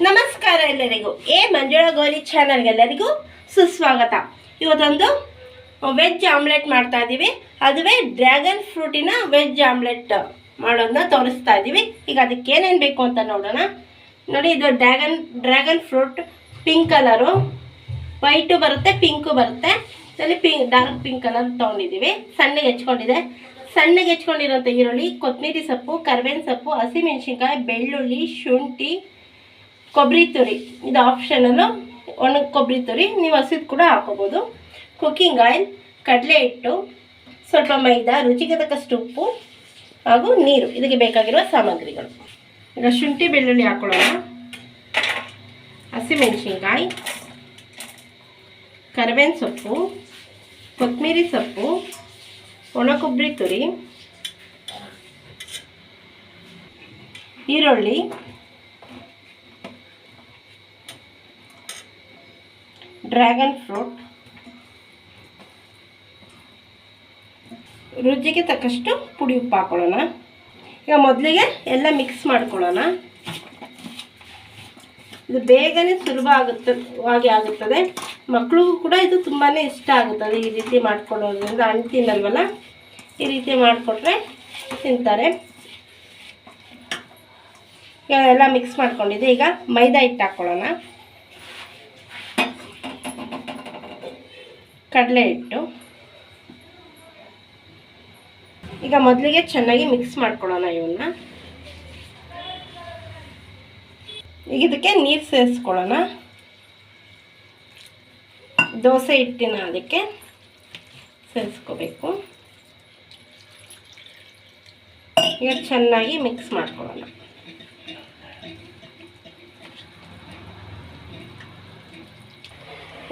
ನಮಸ್ಕಾರ ಎಲ್ಲರಿಗೂ. ಮಂಜುಳಾ ಗೋಲಿ ಚಾನಲ್ಗೆ ಎಲ್ಲರಿಗೂ ಸುಸ್ವಾಗತ. ಇವತ್ತೊಂದು ವೆಜ್ ಆಮ್ಲೆಟ್ ಮಾಡ್ತಾ ಇದ್ದೀವಿ. ಅದುವೇ ಡ್ರ್ಯಾಗನ್ ಫ್ರೂಟಿನ ವೆಜ್ ಆಮ್ಲೆಟ್ ಮಾಡೋದನ್ನ ತೋರಿಸ್ತಾ ಇದ್ದೀವಿ. ಈಗ ಅದಕ್ಕೆ ಏನೇನು ಬೇಕು ಅಂತ ನೋಡೋಣ. ನೋಡಿ, ಇದು dragon fruit pink colour, white ಬರುತ್ತೆ, ಪಿಂಕು ಬರುತ್ತೆ. ಇದರಲ್ಲಿ ಡಾರ್ಕ್ ಪಿಂಕ್ ಕಲರ್ ತೊಗೊಂಡಿದ್ದೀವಿ. ಸಣ್ಣಗೆ ಹೆಚ್ಕೊಂಡಿರೋಂಥ ಈರುಳ್ಳಿ, ಕೊತ್ತಂಬರಿ ಸೊಪ್ಪು, ಕರಿಬೇವಿನ ಸೊಪ್ಪು, ಹಸಿಮೆಣಸಿನ್ಕಾಯಿ, ಬೆಳ್ಳುಳ್ಳಿ, ಶುಂಠಿ, ಕೊಬ್ಬರಿ ತುರಿ. ಇದು ಆಪ್ಷನಲ್ಲು. ಒಣಗ ಕೊಬ್ಬರಿ ತುರಿ ನೀವು ಹಸಿದು ಕೂಡ ಹಾಕೋಬೋದು. ಕುಕ್ಕಿಂಗ್ ಆಯಿಲ್, ಕಡಲೆ ಹಿಟ್ಟು, ಸ್ವಲ್ಪ ಮೈದಾ, ರುಚಿಗೆ ತಕ್ಕಷ್ಟು ಉಪ್ಪು ಹಾಗೂ ನೀರು. ಇದಕ್ಕೆ ಬೇಕಾಗಿರುವ ಸಾಮಗ್ರಿಗಳು. ಈಗ ಶುಂಠಿ ಬೆಳ್ಳುಳ್ಳಿ ಹಾಕೊಳ್ಳೋಣ. ಹಸಿಮೆಣಸಿನ್ಕಾಯಿ, ಕರಿಬೇವಿನ ಸೊಪ್ಪು, ಕೊತ್ತಂಬರಿ ಸೊಪ್ಪು, ಒಣ ಕೊಬ್ಬರಿ ತುರಿ, ಈರುಳ್ಳಿ, ಡ್ರ್ಯಾಗನ್ ಫ್ರೂಟ್, ರುಚಿಗೆ ತಕ್ಕಷ್ಟು ಪುಡಿ ಉಪ್ಪು ಹಾಕೊಳ್ಳೋಣ. ಈಗ ಮೊದಲಿಗೆ ಎಲ್ಲ ಮಿಕ್ಸ್ ಮಾಡ್ಕೊಳ್ಳೋಣ. ಇದು ಬೇಗನೆ ಸುಲಭ ಆಗುತ್ತದೆ. ಮಕ್ಕಳಿಗೂ ಕೂಡ ಇದು ತುಂಬಾ ಇಷ್ಟ ಆಗುತ್ತದೆ. ಈ ರೀತಿ ಮಾಡ್ಕೊಳ್ಳೋದ್ರಿಂದ ಹಣ್ಣು ತಿನ್ನಲ್ವಲ್ಲ, ಈ ರೀತಿ ಮಾಡಿಕೊಟ್ರೆ ತಿಂತಾರೆ. ಈಗ ಎಲ್ಲ ಮಿಕ್ಸ್ ಮಾಡ್ಕೊಂಡಿದ್ದೆ. ಈಗ ಮೈದಾ ಹಿಟ್ಟು ಹಾಕ್ಕೊಳ್ಳೋಣ, ಕಡಲೆ ಹಿಟ್ಟು. ಈಗ ಮೊದಲಿಗೆ ಚೆನ್ನಾಗಿ ಮಿಕ್ಸ್ ಮಾಡ್ಕೊಳ್ಳೋಣ ಇವನ್ನ. ಈಗ ಇದಕ್ಕೆ ನೀರು ಸೇರಿಸ್ಕೊಳ್ಳೋಣ. ದೋಸೆ ಹಿಟ್ಟಿನ ಅದಕ್ಕೆ ಸೇರಿಸ್ಕೋಬೇಕು. ಈಗ ಚೆನ್ನಾಗಿ ಮಿಕ್ಸ್ ಮಾಡ್ಕೊಳ್ಳೋಣ.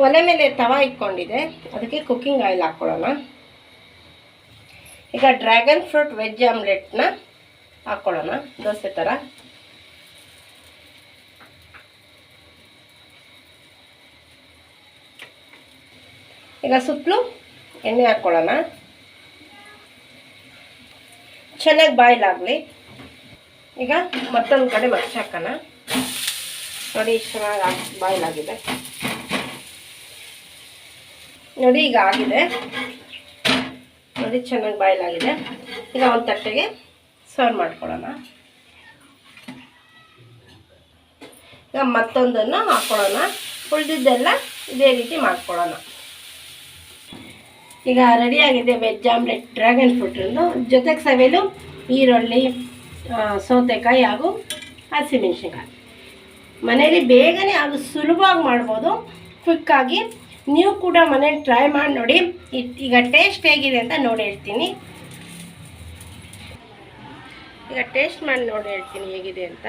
ಒಲೆ ಮೇಲೆ ತವಾ ಇಟ್ಕೊಂಡಿದೆ, ಅದಕ್ಕೆ ಕುಕ್ಕಿಂಗ್ ಆಯಿಲ್ ಹಾಕ್ಕೊಳ್ಳೋಣ. ಈಗ ಡ್ರ್ಯಾಗನ್ ಫ್ರೂಟ್ ವೆಜ್ ಆಮ್ಲೆಟ್ನ ಹಾಕ್ಕೊಳ್ಳೋಣ ದೋಸೆ ಥರ. ಈಗ ಸುತ್ತಲೂ ಎಣ್ಣೆ ಹಾಕ್ಕೊಳ್ಳೋಣ. ಚೆನ್ನಾಗಿ ಬಾಯ್ಲ್ ಆಗಲಿ. ಈಗ ಮತ್ತೊಂದು ಕಡೆ ಮಗ್ಚ್ ಹಾಕೋಣ. ನೋಡಿ, ಚೆನ್ನಾಗಿ ಬಾಯ್ಲ್ ಆಗಿದೆ. ನೋಡಿ, ಈಗ ಆಗಿದೆ. ನೋಡಿ, ಚೆನ್ನಾಗಿ ಬಾಯ್ಲ್ ಆಗಿದೆ. ಈಗ ಒಂದು ತಟ್ಟೆಗೆ ಸರ್ವ್ ಮಾಡ್ಕೊಳ್ಳೋಣ. ಈಗ ಮತ್ತೊಂದನ್ನು ಹಾಕ್ಕೊಳ್ಳೋಣ. ಉಳಿದಿದ್ದೆಲ್ಲ ಇದೇ ರೀತಿ ಮಾಡ್ಕೊಳ್ಳೋಣ. ಈಗ ರೆಡಿಯಾಗಿದೆ ವೆಜ್ ಆಮ್ಲೆಟ್ ಡ್ರ್ಯಾಗನ್ ಫ್ರೂಟಿಂದು. ಜೊತೆಗೆ ಸವಿಯಲು ಈರುಳ್ಳಿ, ಸೌತೆಕಾಯಿ ಹಾಗೂ ಹಸಿಮೆಣಸಿನ್ಕಾಯಿ. ಮನೇಲಿ ಬೇಗನೆ ಹಾಗೂ ಸುಲಭವಾಗಿ ಮಾಡ್ಬೋದು, ಕ್ವಿಕ್ಕಾಗಿ. ನೀವು ಕೂಡ ಮನೇಲಿ ಟ್ರೈ ಮಾಡಿ ನೋಡಿ. ಈಗ ಟೇಸ್ಟ್ ಹೇಗಿದೆ ಅಂತ ನೋಡಿ ಹೇಳ್ತೀನಿ. ಈಗ ಟೇಸ್ಟ್ ಮಾಡಿ ನೋಡಿ ಹೇಳ್ತೀನಿ ಹೇಗಿದೆ ಅಂತ.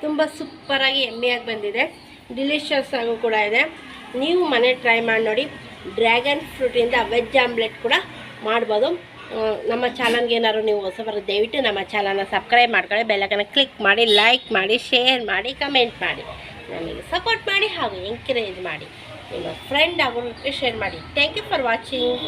ತುಂಬ ಸೂಪರಾಗಿ ಎಮ್ಮಿಯಾಗಿ ಬಂದಿದೆ. ಡಿಲಿಷಿಯಸ್ ಆಗೂ ಕೂಡ ಇದೆ. ನೀವು ಮನೆ ಟ್ರೈ ಮಾಡಿ ನೋಡಿ. ಡ್ರ್ಯಾಗನ್ ಫ್ರೂಟಿಂದ ವೆಜ್ ಆಮ್ಲೆಟ್ ಕೂಡ ಮಾಡ್ಬೋದು. ನಮ್ಮ ಚಾನಲ್ಗೆ ಏನಾದ್ರು ನೀವು ಹೊಸಬರು, ದಯವಿಟ್ಟು ನಮ್ಮ ಚಾನಲ್ನ ಸಬ್ಸ್ಕ್ರೈಬ್ ಮಾಡ್ಕೊಳ್ಳಿ. ಬೆಲ್ಲೈಕನ್ನ ಕ್ಲಿಕ್ ಮಾಡಿ, ಲೈಕ್ ಮಾಡಿ, ಶೇರ್ ಮಾಡಿ, ಕಮೆಂಟ್ ಮಾಡಿ, ನಮಗೆ ಸಪೋರ್ಟ್ ಮಾಡಿ ಹಾಗೂ ಎಂಕರೇಜ್ ಮಾಡಿ. ನಿಮ್ಮ ಫ್ರೆಂಡ್ ಹಾಗೂ ಶೇರ್ ಮಾಡಿ. Thank you for watching.